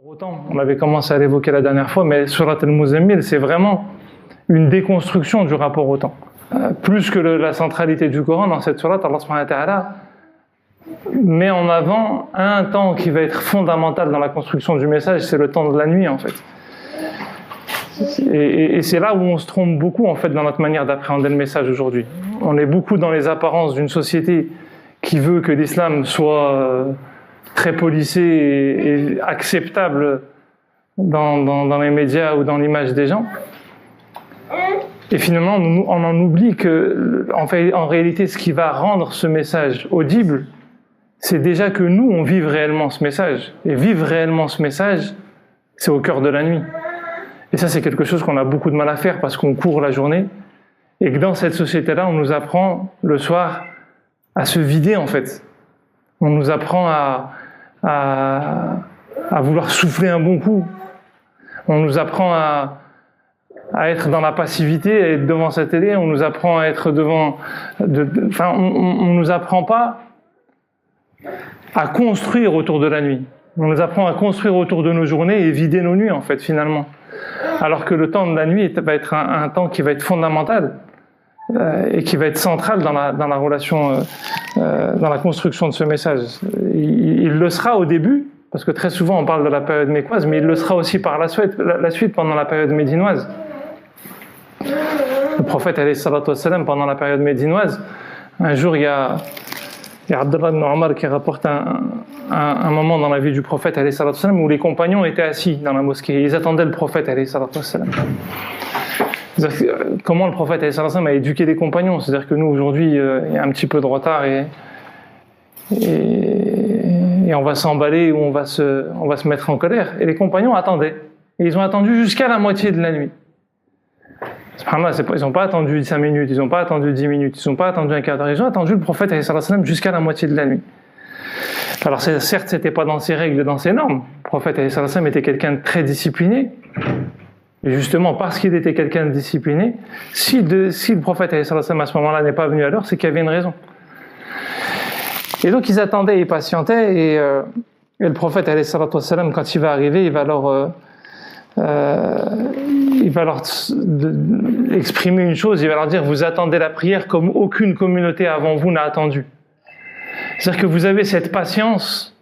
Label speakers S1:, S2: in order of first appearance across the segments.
S1: Autant, on avait commencé à l'évoquer la dernière fois, mais Surat al-Muzammil, c'est vraiment une déconstruction du rapport au temps. Plus que la centralité du Coran, dans cette sourate, Allah subhanahu wa ta'ala met en avant un temps qui va être fondamental dans la construction du message, c'est le temps de la nuit en fait. Et c'est là où on se trompe beaucoup en fait dans notre manière d'appréhender le message aujourd'hui. On est beaucoup dans les apparences d'une société qui veut que l'islam soit très policé et acceptable dans les médias ou dans l'image des gens. Et finalement, on en oublie que, en réalité, ce qui va rendre ce message audible, c'est déjà que nous, on vive réellement ce message. Et vivre réellement ce message, c'est au cœur de la nuit. Et ça, c'est quelque chose qu'on a beaucoup de mal à faire parce qu'on court la journée. Et que dans cette société-là, on nous apprend le soir à se vider, en fait. On nous apprend à vouloir souffler un bon coup. On nous apprend à être dans la passivité, à être devant sa télé. On nous apprend à être devant... on nous apprend pas à construire autour de la nuit. On nous apprend à construire autour de nos journées et vider nos nuits, en fait, finalement. Alors que le temps de la nuit va être un temps qui va être fondamental et qui va être central dans la relation, dans la construction de ce message. Il le sera au début, parce que très souvent on parle de la période mécoise, mais il le sera aussi par la suite pendant la période médinoise. Le prophète, alayhi salatu wassalam, pendant la période médinoise, un jour il y a Abdullah ibn Omar qui rapporte un moment dans la vie du prophète, alayhi salatu wassalam, où les compagnons étaient assis dans la mosquée, ils attendaient le prophète, alayhi salatu wassalam. Comment le prophète alayhi salatu wassalam a éduqué les compagnons, c'est-à-dire que nous aujourd'hui il y a un petit peu de retard et on va s'emballer ou on va se mettre en colère, et les compagnons attendaient, et ils ont attendu jusqu'à la moitié de la nuit. Ils n'ont pas attendu 5 minutes, ils n'ont pas attendu 10 minutes, ils n'ont pas attendu un quart d'heure, ils ont attendu le prophète alayhi salatu wassalam jusqu'à la moitié de la nuit. Alors certes, c'était pas dans ses règles, dans ses normes. Le prophète alayhi salatu wassalam était quelqu'un de très discipliné. Et justement, parce qu'il était quelqu'un de discipliné, si le prophète alayhi salatu wassalam à ce moment-là n'est pas venu à l'heure, c'est qu'il y avait une raison. Et donc ils attendaient, ils patientaient, et le prophète alayhi salatu wassalam, quand il va arriver, il va leur exprimer une chose, il va leur dire: vous attendez la prière comme aucune communauté avant vous n'a attendu. C'est-à-dire que vous avez cette patience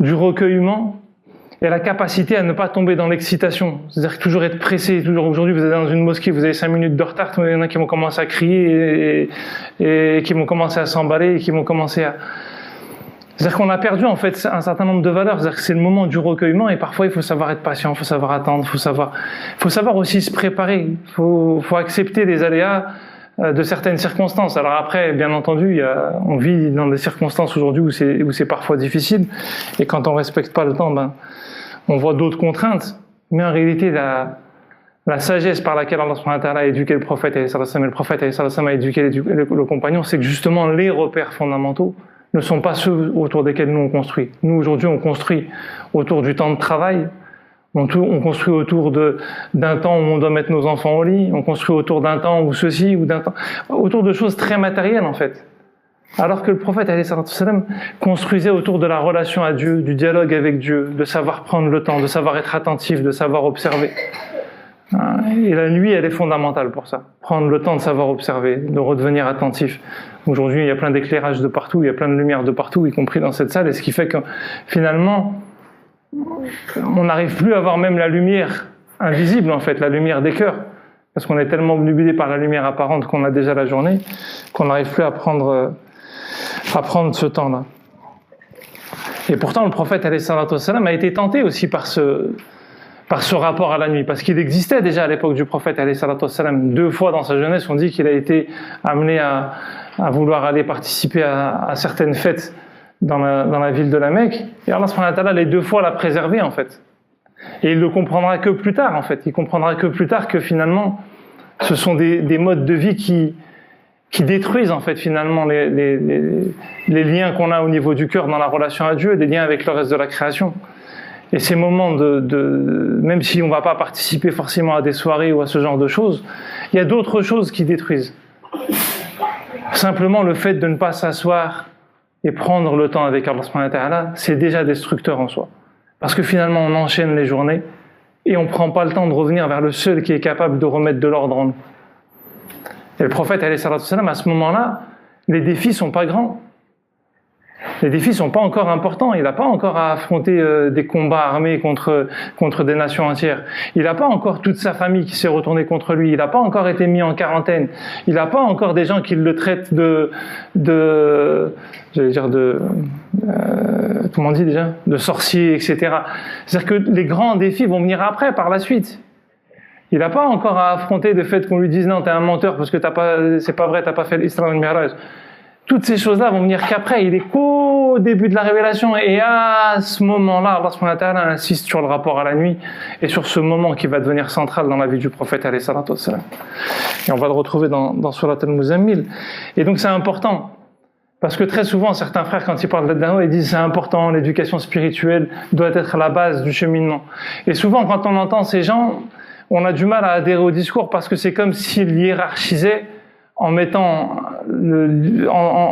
S1: du recueillement et la capacité à ne pas tomber dans l'excitation. C'est-à-dire que toujours être pressé, toujours aujourd'hui vous êtes dans une mosquée, vous avez 5 minutes de retard, il y en a qui vont commencer à crier et qui vont commencer à s'emballer et qui vont commencer à... C'est-à-dire qu'on a perdu en fait un certain nombre de valeurs. C'est-à-dire que c'est le moment du recueillement et parfois il faut savoir être patient, il faut savoir attendre, il faut savoir aussi se préparer, il faut accepter les aléas de certaines circonstances. Alors après, bien entendu, on vit dans des circonstances aujourd'hui où c'est parfois difficile, et quand on respecte pas le temps, on voit d'autres contraintes. Mais en réalité, la sagesse par laquelle Allah subhanahu wa ta'ala a éduqué le prophète et le prophète a éduqué le compagnon, c'est que justement les repères fondamentaux ne sont pas ceux autour desquels nous on construit. Nous aujourd'hui on construit autour du temps de travail, on construit autour d'un temps où on doit mettre nos enfants au lit, on construit autour d'un temps où ceci, ou d'un temps, autour de choses très matérielles en fait. Alors que le prophète alayhi salatu wassalam construisait autour de la relation à Dieu, du dialogue avec Dieu, de savoir prendre le temps, de savoir être attentif, de savoir observer. Et la nuit, elle est fondamentale pour ça. Prendre le temps de savoir observer, de redevenir attentif. Aujourd'hui, il y a plein d'éclairages de partout, il y a plein de lumière de partout, y compris dans cette salle, et ce qui fait que finalement, on n'arrive plus à voir même la lumière invisible en fait, la lumière des cœurs, parce qu'on est tellement obnubilé par la lumière apparente qu'on a déjà la journée, qu'on n'arrive plus à prendre ce temps-là. Et pourtant, le prophète alayhi salatu wassalam a été tenté aussi par ce rapport à la nuit, parce qu'il existait déjà à l'époque du prophète alayhi salatu wassalam. 2 fois dans sa jeunesse, on dit qu'il a été amené à vouloir aller participer à certaines fêtes dans la ville de la Mecque, et Allah subhanahu wa ta'ala les 2 fois l'a préservé en fait. Et il le comprendra que plus tard en fait. Il comprendra que plus tard que finalement, ce sont des modes de vie qui détruisent en fait finalement les liens qu'on a au niveau du cœur dans la relation à Dieu, des liens avec le reste de la création. Et ces moments même si on va pas participer forcément à des soirées ou à ce genre de choses, il y a d'autres choses qui détruisent. Simplement le fait de ne pas s'asseoir et prendre le temps avec Allah subhanahu wa ta'ala, c'est déjà destructeur en soi. Parce que finalement, on enchaîne les journées et on ne prend pas le temps de revenir vers le seul qui est capable de remettre de l'ordre en nous. Et le prophète, à ce moment-là, les défis ne sont pas grands. Les défis ne sont pas encore importants. Il n'a pas encore à affronter des combats armés contre des nations entières. Il n'a pas encore toute sa famille qui s'est retournée contre lui. Il n'a pas encore été mis en quarantaine. Il n'a pas encore des gens qui le traitent comment on dit déjà, de sorcier, etc. C'est-à-dire que les grands défis vont venir après, par la suite. Il n'a pas encore à affronter le fait qu'on lui dise non, t'es un menteur parce que c'est pas vrai, t'as pas fait l'Isra et le Mi'raj. Toutes ces choses-là vont venir qu'après. Il est qu'au début de la révélation, et à ce moment-là, Allah subhanahu wa ta'ala insiste sur le rapport à la nuit et sur ce moment qui va devenir central dans la vie du prophète alayhi salatu wassalam. Et on va le retrouver dans Surat al-Muzammil. Et donc c'est important. Parce que très souvent, certains frères, quand ils parlent de la ils disent c'est important, l'éducation spirituelle doit être la base du cheminement. Et souvent, quand on entend ces gens, on a du mal à adhérer au discours parce que c'est comme s'ils hiérarchisaient en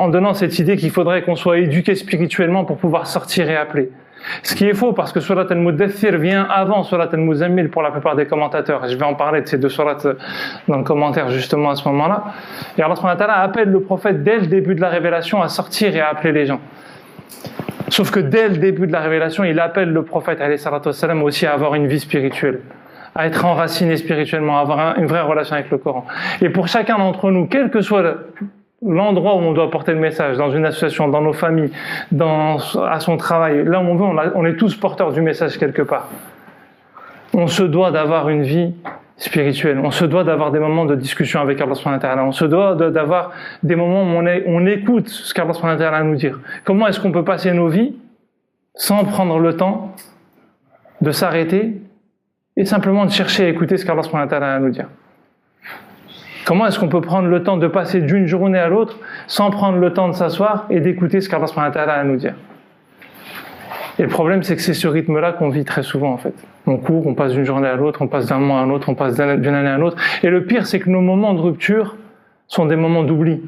S1: donnant cette idée qu'il faudrait qu'on soit éduqué spirituellement pour pouvoir sortir et appeler. Ce qui est faux, parce que Surat al-Muddathir vient avant Surat al-Muzammil pour la plupart des commentateurs. Je vais en parler de ces deux sourates dans le commentaire justement à ce moment-là. Et Allah subhanahu wa ta'ala appelle le prophète dès le début de la révélation à sortir et à appeler les gens. Sauf que dès le début de la révélation, il appelle le prophète alayhi salatu wassalam aussi à avoir une vie spirituelle, à être enraciné spirituellement, à avoir une vraie relation avec le Coran. Et pour chacun d'entre nous, quel que soit l'endroit où on doit porter le message, dans une association, dans nos familles, à son travail, là où on veut, on est tous porteurs du message quelque part. On se doit d'avoir une vie spirituelle, on se doit d'avoir des moments de discussion avec Allah subhanahu wa ta'ala, on se doit d'avoir des moments où on écoute ce qu'Allah subhanahu wa ta'ala a à nous dire. Comment est-ce qu'on peut passer nos vies sans prendre le temps de s'arrêter et simplement de chercher à écouter ce qu'Allah subhanahu wa ta'ala a à nous dire? Comment est-ce qu'on peut prendre le temps de passer d'une journée à l'autre sans prendre le temps de s'asseoir et d'écouter ce qu'Allah subhanahu wa ta'ala a à nous dire? Et le problème, c'est que c'est ce rythme-là qu'on vit très souvent, en fait. On court, on passe d'une journée à l'autre, on passe d'un mois à l'autre, on passe d'une année à l'autre. Et le pire, c'est que nos moments de rupture sont des moments d'oubli.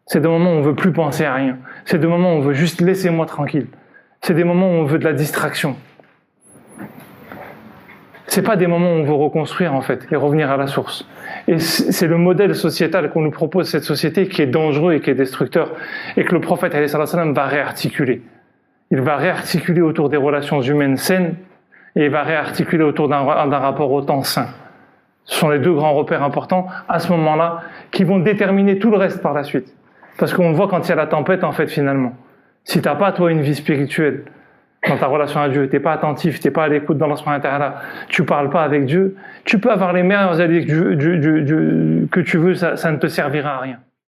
S1: C'est des moments où on veut plus penser à rien. C'est des moments où on veut juste laissez-moi tranquille. C'est des moments où on veut de la distraction. C'est pas des moments où on veut reconstruire, en fait, et revenir à la source. Et c'est le modèle sociétal qu'on nous propose, cette société, qui est dangereux et qui est destructeur, et que le prophète, alayhi salam, va réarticuler. Il va réarticuler autour des relations humaines saines, et il va réarticuler autour d'un rapport au temps sain. Ce sont les deux grands repères importants, à ce moment-là, qui vont déterminer tout le reste par la suite. Parce qu'on le voit quand il y a la tempête, en fait, finalement. Si t'as pas, toi, une vie spirituelle, dans ta relation à Dieu, t'es pas attentif, t'es pas à l'écoute dans l'ensemble intérieur, tu parles pas avec Dieu, tu peux avoir les meilleurs alliés que tu veux, ça ne te servira à rien.